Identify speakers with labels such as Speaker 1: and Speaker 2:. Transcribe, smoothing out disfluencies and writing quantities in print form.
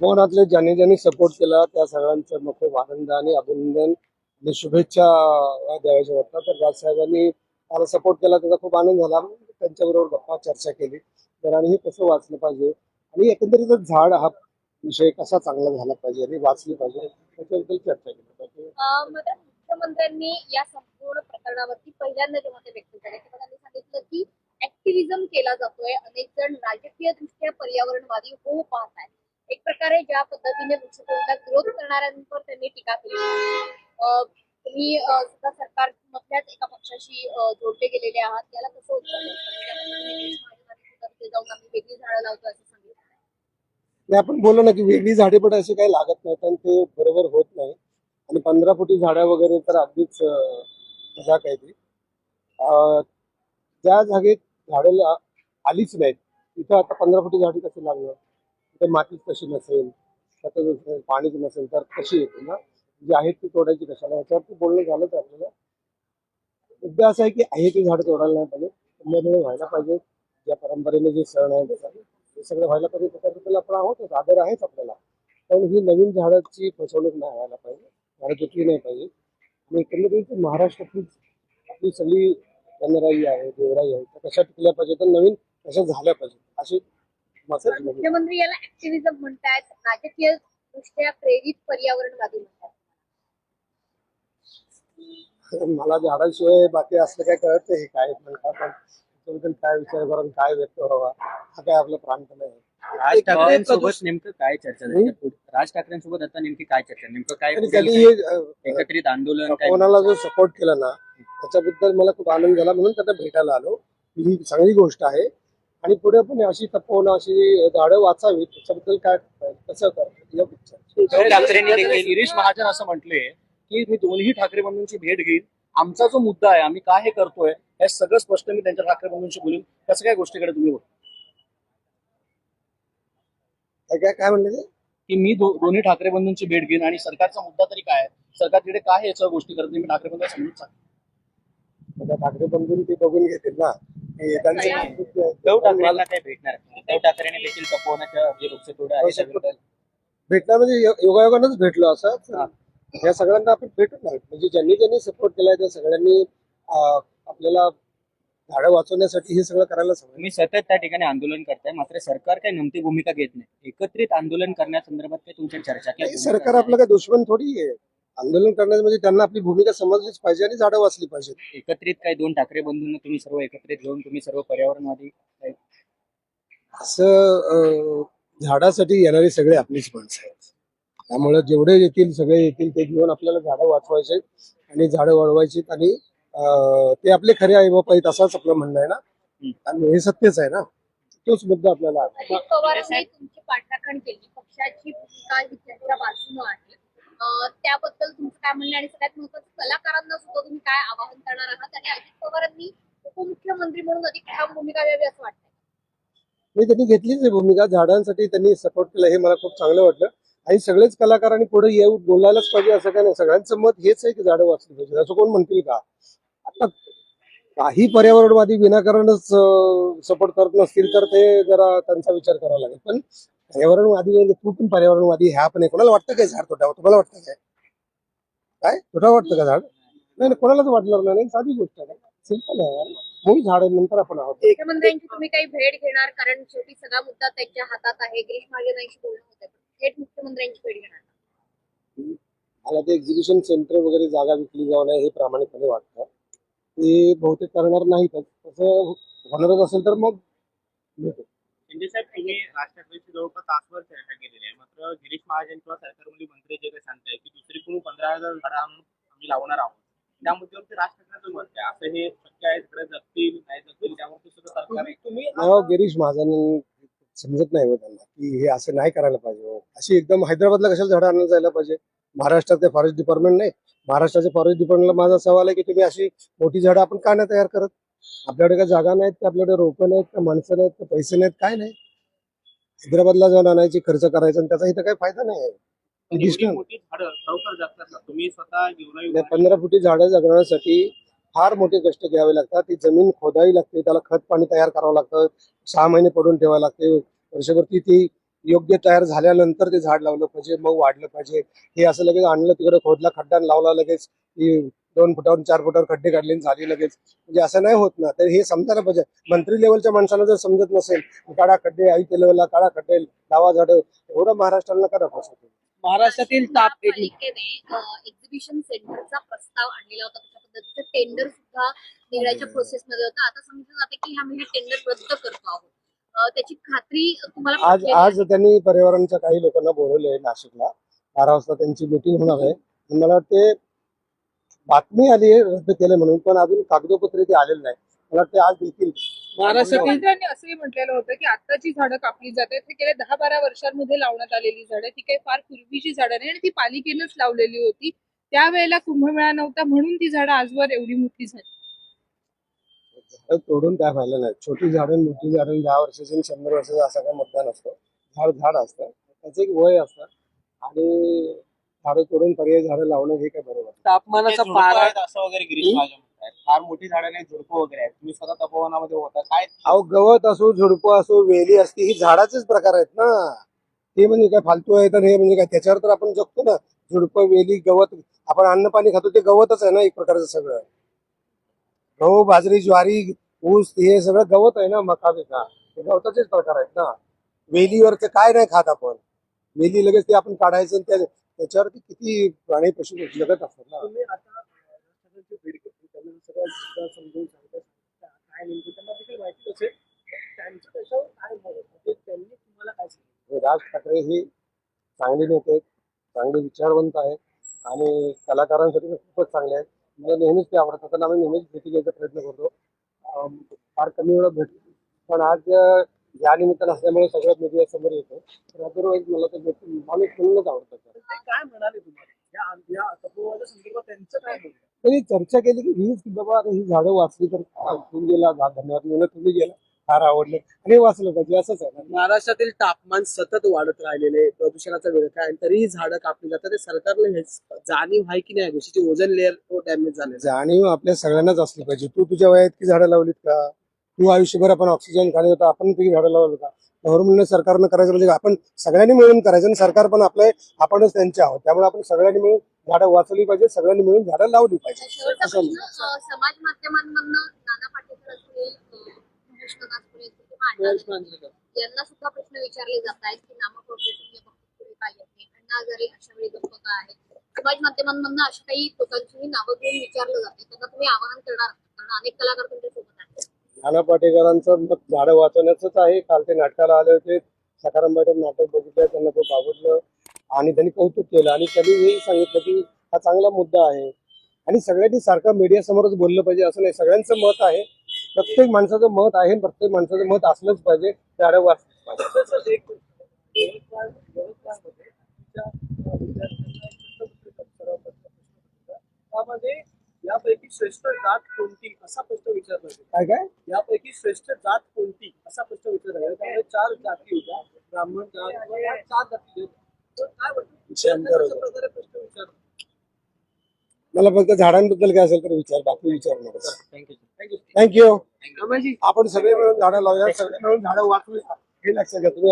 Speaker 1: तपोवनातले ज्यांनी ज्यांनी सपोर्ट केला त्या सगळ्यांचं मग खूप आनंद आणि अभिनंदन आणि शुभेच्छा द्यायच्या वाटतं. तर राजसाहेबांनी मला सपोर्ट केला त्याचा खूप आनंद झाला. त्यांच्याबरोबर गप्पा चर्चा केली तर आणि हे कसं वाचलं पाहिजे आणि एकंदरीतच झाड हा विषय कसा चांगला झाला पाहिजे आणि वाचली पाहिजे त्याच्याबद्दल चर्चा केली पाहिजे.
Speaker 2: मात्र मुख्यमंत्र्यांनी या संपूर्ण प्रकरणावरती पहिल्यांदा जेव्हा ते व्यक्त झाले तेव्हा त्यांनी सांगितलं की ऍक्टिव्हिजम केला जातोय, अनेक जण राजकीय दृष्ट्या पर्यावरणवादी होऊ पाहत आहेत. एक प्रकारे ज्या पद्धतीने वृक्षतोडीला विरोध करणाऱ्यांवर त्यांनी टीका केली. तुम्ही सुद्धा सरकारमधल्याच एका पक्षाशी जोडले गेलेले आहात, याला कसं उत्तर जाऊन आम्ही वेगळी झाडं लावतो असं सांगितलं.
Speaker 1: नाही, आपण बोललो ना की वेगळी झाडे पण अशी काही लागत नाहीत आणि ते बरोबर होत नाही आणि 15 फुटी झाडं वगैरे तर अगदीच मजाक आहे ती. ज्या जागेत झाडं आलीच नाहीत तिथं आता 15 फुटी झाडी कशी लागणार? तिथे मातीच कशी नसेल, खतच नसेल, पाणीच नसेल तर कशी येतील ना? जी आहेत ती तोडायची कशाला? याच्यावरती बोलणं झालंच आपल्याला. मुद्दा असा आहे की आहे ती झाडं तोडायला नाही पाहिजे, त्यामुळे व्हायला पाहिजे. ज्या परंपरेने जे सण आहे हे सगळं व्हायला पाहिजे त्याच्याबद्दल आपण आहोतच, आदर आहेच आपल्याला. पण ही नवीन झाडाची फसवणूक नाही व्हायला पाहिजे, झाडं तुटली नाही पाहिजे. आणि एकंदरीत महाराष्ट्रातली आपली सगळी वनराई आहे, देवराई आहे, त्या कशा टिकल्या पाहिजे तर नवीन कशा झाल्या पाहिजे अशी मसाज.
Speaker 2: मुख्यमंत्री याला ऍक्टिव्हिजम म्हणतात, राजकीय दृष्ट्या प्रेरित पर्यावरणवादी म्हणतात.
Speaker 1: मला झाडाशिवाय बाकी असलं काय कळत नाही काय म्हणतात, पण त्याच्याबद्दल काय विचार करून काय व्यक्त व्हावा हा काय आपला प्रांत नाही.
Speaker 3: राज ठाकरेंसोबत नेमकं काय चर्चा झाली? राज ठाकरेंसोबत आता नेमकी काय चर्चा, नेमकं काय
Speaker 1: त्यांनी हे
Speaker 3: एकत्रित आंदोलन काय
Speaker 1: कोणाला जो सपोर्ट केला ना त्याच्याबद्दल मला खूप आनंद झाला, म्हणून त्यांना भेटायला आलो. ही चांगली गोष्ट आहे आणि पुढे पण अशी तपोवन अशी झाडं वाचावी त्याच्याबद्दल काय कसं करतात.
Speaker 3: उद्धव ठाकरेंनी देखील गिरीश महाजन असं म्हटले की मी दोन्ही ठाकरे बंधूंची भेट घेईन, आमचा जो मुद्दा आहे आम्ही का हे करतोय हे सगळं स्पष्ट मी त्यांच्या ठाकरे बंधूंशी बोलून. कसं काय गोष्टीकडे तुम्ही बोल
Speaker 1: काय काय म्हणले ते
Speaker 3: की मी दोन्ही ठाकरे बंधूंची भेट घेईन आणि सरकारचा मुद्दा तरी काय आहे, सरकारकडे काय हे सगळं गोष्टी करत मी ठाकरे बंधू समजून सांग.
Speaker 1: ठाकरे बंधून ते बघून घेतील ना.
Speaker 3: उद्धव ठाकरेंना काय भेटणार? उद्धव ठाकरेंनी देखील तपोवनाच्या जे वृक्षतोड आहे
Speaker 1: भेटणार म्हणजे योगायोगानंच भेटलो असं. या सगळ्यांना आपण भेटून नाही म्हणजे ज्यांनी ज्यांनी सपोर्ट केलाय त्या सगळ्यांनी आपल्याला झाडं वाचवण्यासाठी हे सगळं करायला सांगितलं.
Speaker 3: तुम्ही सतत त्या ठिकाणी आंदोलन करताय, मात्र सरकार काही नमती भूमिका घेत नाही. एकत्रित आंदोलन करण्यासंदर्भात काही तुमच्या चर्चा केली?
Speaker 1: सरकार आपलं काय दुश्मन थोडी आहे. आंदोलन करण्याचं म्हणजे त्यांना आपली भूमिका समजलीच पाहिजे आणि झाडं वाचली पाहिजे.
Speaker 3: एकत्रित काही दोन ठाकरे बंधूंना तुम्ही सर्व एकत्रित घेऊन तुम्ही सर्व पर्यावरणवादी
Speaker 1: असं झाडासाठी येणारे सगळे आपलीच माणसं आहेत. त्यामुळे जेवढे येतील सगळे येतील ते घेऊन आपल्याला झाडं वाचवायचे आणि झाडं वाढवायची आणि ते आपले खरे आई बाप आहेत असंच आपलं म्हणणं आहे ना. आणि हे सत्यच आहे ना, तोच मुद्दा आपल्याला.
Speaker 2: अजित पवारांनी तुमची पाठराखण केली, पक्षाची भूमिका ही त्यांच्या बाजूनं आहे, त्याबद्दल तुमचं काय म्हणणं आणि सगळ्यात महत्त्वाचं कलाकारांना सुद्धा तुम्ही काय आवाहन करणार आहात? आणि अजित पवारांनी उपमुख्यमंत्री म्हणून अधिक ठाम भूमिका घ्यावी असं वाटतंय?
Speaker 1: मी त्यांनी घेतलीच आहे भूमिका, झाडांसाठी त्यांनी सपोर्ट केला हे मला खूप चांगलं वाटलं. आणि सगळेच कलाकारांनी पुढे येऊन बोलायलाच पाहिजे असं काय नाही. सगळ्यांचं मत हेच आहे की झाडं वाचली पाहिजे, असं कोण म्हणतील का? आता काही पर्यावरणवादी विनाकारणच सपोर्ट करत नसतील तर ते जरा त्यांचा विचार करावा लागेल. पण पर्यावरणवादी म्हणजे तू पण पर्यावरणवादी ह्या पण कोणाला वाटतं काय झाड तोडावं? तुम्हाला वाटतं काय? काय तोडावं वाटतं का झाड? नाही, कोणालाच वाटणार नाही. साधी गोष्ट आहे, सिंपल आहे. म्हणून झाड नंतर आपण आहोत.
Speaker 2: मुख्यमंत्र्यांची तुम्ही काही भेट घेणार? कारण शेवटी सगळा मुद्दा त्यांच्या हातात आहे. गिरीश महाजनांशी बोलणं होतं, थेट मुख्यमंत्र्यांची भेट घेणार?
Speaker 1: मला ते एक्झिबिशन सेंटर वगैरे जागा विकली जाऊ नये हे प्रामाणिकपणे वाटतं. ते बहुतेक करणार नाहीत. तसं होणारच असेल तर मग भेटू.
Speaker 4: शिंदे साहेब, तुम्ही राज ठाकरेंची जवळपास तासभर चर्चा केलेली आहे, मात्र गिरीश महाजन किंवा सरकारमधील मंत्री जे काही सांगताय की दुसरीकडून 15,000 झाडं आणून आम्ही लावणार आहोत, त्या मुद्द्यावरती राज ठाकरेंचं मत आहे. असं हे शक्य आहे तिकडे जगतील नाही जगतील त्यावरती सुद्धा सरकार
Speaker 1: तुम्ही गिरीश महाजन समजत नाही हो त्यांना की हे असं नाही करायला पाहिजे. अशी एकदम हैदराबादला कशाला झाडं आणायला जायला पाहिजे? महाराष्ट्रात फॉरेस्ट डिपार्टमेंट नाही. महाराष्ट्राच्या फॉरेस्ट डिपार्टमेंटला माझा सवाल आहे की तुम्ही अशी मोठी झाडं आपण का नाही तयार करत? आपल्याकडे काय जागा नाहीत का? आपल्याकडे रोपं नाहीत का? माणसं नाहीत का? पैसे नाहीत? काय नाही? हैदराबादला जाऊन आणायची, खर्च करायचा आणि त्याचा इथं काही फायदा नाही आहे.
Speaker 4: मोठी झाडं लवकर जगतात. तुम्ही स्वतः
Speaker 1: 15 फुटी झाडं जगण्यासाठी फार मोठे कष्ट घ्यावे लागतात. ती जमीन खोदावी लागते, त्याला खत पाणी तयार करावं लागतं, 6 महिने पडून ठेवावं लागते, वर्षभरती ती योग्य तयार झाल्यानंतर ते झाड लावलं पाहिजे, मग वाढलं पाहिजे. हे असं लगेच आणलं तिकडे खोदला खड्डा आणि लावला लगेच की 2 फुटावर 4 फुटावर खड्डे काढले आणि झाली लगेच. म्हणजे असं नाही होत ना. तर हे समजायला पाहिजे. मंत्री लेवलच्या माणसाला जर समजत नसेल, काढा खड्डे, आयुक्त लेवलला काढा खड्डे, लावा झाडं, एवढं महाराष्ट्राला करा पाहिजे.
Speaker 5: महाराष्ट्रातील ताप
Speaker 2: महापालिकेने एक्झिबिशन सेंटरचा प्रस्ताव आणलेला होता. तशा पद्धतीचं टेंडर सुद्धा निघण्याच्या प्रोसेसमध्ये होतं. आता सांगितलं जाते की आम्ही हे टेंडर रद्द करतो आहोत. त्याची खात्री तुम्हाला
Speaker 1: आज
Speaker 2: पटलेली आहे?
Speaker 1: आज त्यांनी पर्यावरणच्या काही लोकांना बोलवले आहे नाशिकला. 12 वाजता त्यांची मीटिंग होणार आहे. आणि मला वाटते बातमी आली आहे रद्द केलं म्हणून, पण अजून कागदोपत्री ते आलेलं नाही. मला वाटते आज देखील
Speaker 5: महाराष्ट्रातील
Speaker 6: मंत्र्यांनी असंही म्हटलेलं होतं की आताची झाडं कापली जात आहेत ती गेल्या 10-12 वर्षांमध्ये लावण्यात आलेली झाडं, ती काही फार पूर्वीची झाडं नाही आणि ती पालिकेनंच लावलेली होती. त्यावेळेला कुंभमेळा नव्हता म्हणून ती झाडं आजवर एवढी मोठी झाली.
Speaker 1: झाडं तोडून काय व्हायला नाही. छोटी झाडं, मोठी झाडं, 10 वर्षाची आणि 100 वर्षाचा असा काय मुद्दा नसतो. झाड असतं, त्याचं एक वय असतं आणि झाडं तोडून पर्याय झाडं लावणं हे काय बरोबर नाही.
Speaker 5: तापमानाचा
Speaker 4: झुडपं
Speaker 5: पारा
Speaker 4: आहेत असं वगैरे गिरीश महाजन म्हणतात. फार मोठी झाडं नाही, झुडपं वगैरे आहेत. तुम्ही स्वतः तपोवनामध्ये होता, काय
Speaker 1: अहो गवत असो, झुडपं असो, वेली असते, ही झाडाचेच प्रकार आहेत ना. ते म्हणजे काय फालतू आहे तर हे म्हणजे काय, त्याच्यावर तर आपण जगतो ना. झुडपं, वेली, गवत, आपण अन्न पाणी खातो ते गवतच आहे ना एक प्रकारचं सगळं. गहू, बाजरी, ज्वारी, ऊस हे सगळं गवत आहे ना. मका बिका हे गवताचेच प्रकार आहेत ना. वेलीवरचं काय नाही खात आपण. वेली लगेच ते आपण काढायचं आणि त्याच्यावरती किती प्राणी पशु जगत असतात ना.
Speaker 3: तुम्ही आता सगळ्यांची भेट घेतली, त्यांना सगळं समजून सांगता काय नेमकं त्यांना देखील माहिती असेल त्यांचं त्याच्यावर काय मत आहे? म्हणजे त्यांनी तुम्हाला काय सांगितलं?
Speaker 1: राज ठाकरे हे चांगले नेते आहेत, चांगले विचारवंत आहेत आणि कलाकारांसाठी ते खूपच चांगले आहेत. मला नेहमीच ते आवडतात. त्यांना आम्ही नेहमीच भेटी घ्यायचा प्रयत्न करतो. फार कमी वेळा भेटतो, पण आज या निमित्तानं असल्यामुळे सगळ्यात मीडिया समोर येतो. तर अदरवाईज मला ते माणूस म्हणूनच आवडतात.
Speaker 3: ते काय म्हणाले तुम्हाला या तपोवनाच्या संदर्भात त्यांचं काय म्हणणं?
Speaker 1: त्यांनी चर्चा केली की हीच की बाबा आता ही झाडं वाचली तर तुम्ही गेला धन्यवाद म्हणून तुम्ही गेला, फार आवडलं आणि वाचलं पाहिजे असंच आहे ना.
Speaker 5: महाराष्ट्रातील तापमान सतत वाढत राहिलेले, प्रदूषणाचा विळखा आहे, तरीही झाडं कापली जातात. ते सरकारला हेच जाणीव आहे की नाही गोष्टीची? ओझोन लेअर तो डॅमेज झाले.
Speaker 1: जाणीव आपल्या सगळ्यांनाच असली पाहिजे. तू तुझ्या वयात की झाडं लावलीत का? तू आयुष्यभर आपण ऑक्सिजन खाली होता, आपण तुझी झाडं लावलं का? गव्हर्नमेंटने सरकारनं करायचं म्हणजे आपण सगळ्यांनी मिळून करायचं आणि सरकार पण आपलं आपणच त्यांचे आहोत. त्यामुळे आपण सगळ्यांनी मिळून झाडं वाचवली पाहिजे, सगळ्यांनी मिळून झाडं लावली पाहिजे.
Speaker 2: शेवटचा
Speaker 1: असं
Speaker 2: प्रश्न समाज माध्यमांमधनं नाना पाटेकर असेल, महेश कगासपुरे असतील किंवा अण्णा हजारे यांना सुद्धा प्रश्न विचारले जात आहेत की नामकॉर्पोरेशन या बाबतीत पुढे काय येत नाही, अण्णा हजारे अशा वेळी गप्प का आहेत. समाज माध्यमांमधनं अशा काही लोकांचीही नावं घेऊन विचारलं जाते. त्यांना तुम्ही आवाहन करणार आहात? कारण अनेक कलाकार तुमच्या सोबत आहेत.
Speaker 1: नाना पाटेकरांचं मत झाडं वाचवण्याचंच आहे. काल ते नाटकाला आले होते, सखाराम मॅडम नाटक बघितलं, त्यांना खूप आवडलं आणि त्यांनी कौतुक केलं आणि त्यांनी हेही सांगितलं की हा चांगला मुद्दा आहे आणि सगळ्यांनी सारखं मीडिया समोरच बोललं पाहिजे असं नाही. सगळ्यांचं मत आहे, प्रत्येक माणसाचं मत आहे, प्रत्येक माणसाचं मत असलंच पाहिजे. झाडं वाचलंच पाहिजे.
Speaker 3: तसंच एक यवतमाळमध्ये तिच्या विद्यार्थ्यांना एक प्रश्न सराव करण्याचा प्रश्न होता. त्यामध्ये यापैकी श्रेष्ठ जात कोणती असा प्रश्न विचारला गेला.
Speaker 1: काय काय
Speaker 3: यापैकी श्रेष्ठ जात कोणती असा प्रश्न विचारला गेला. त्यामध्ये 4 जाती होत्या, ब्राह्मण जात व या 4 जाती होत्या. तर काय वाटतं
Speaker 1: शंकर
Speaker 3: अशा प्रकारे प्रश्न विचारला?
Speaker 1: मला फक्त झाडांबद्दल काय असेल तर विचार, बाकी विचार नका.
Speaker 3: थँक्यू.
Speaker 1: थँक्यू. आपण सगळे मिळून झाडं लावूया, सगळे मिळून झाडं वाचवूया हे लक्षात घ्या तुम्ही.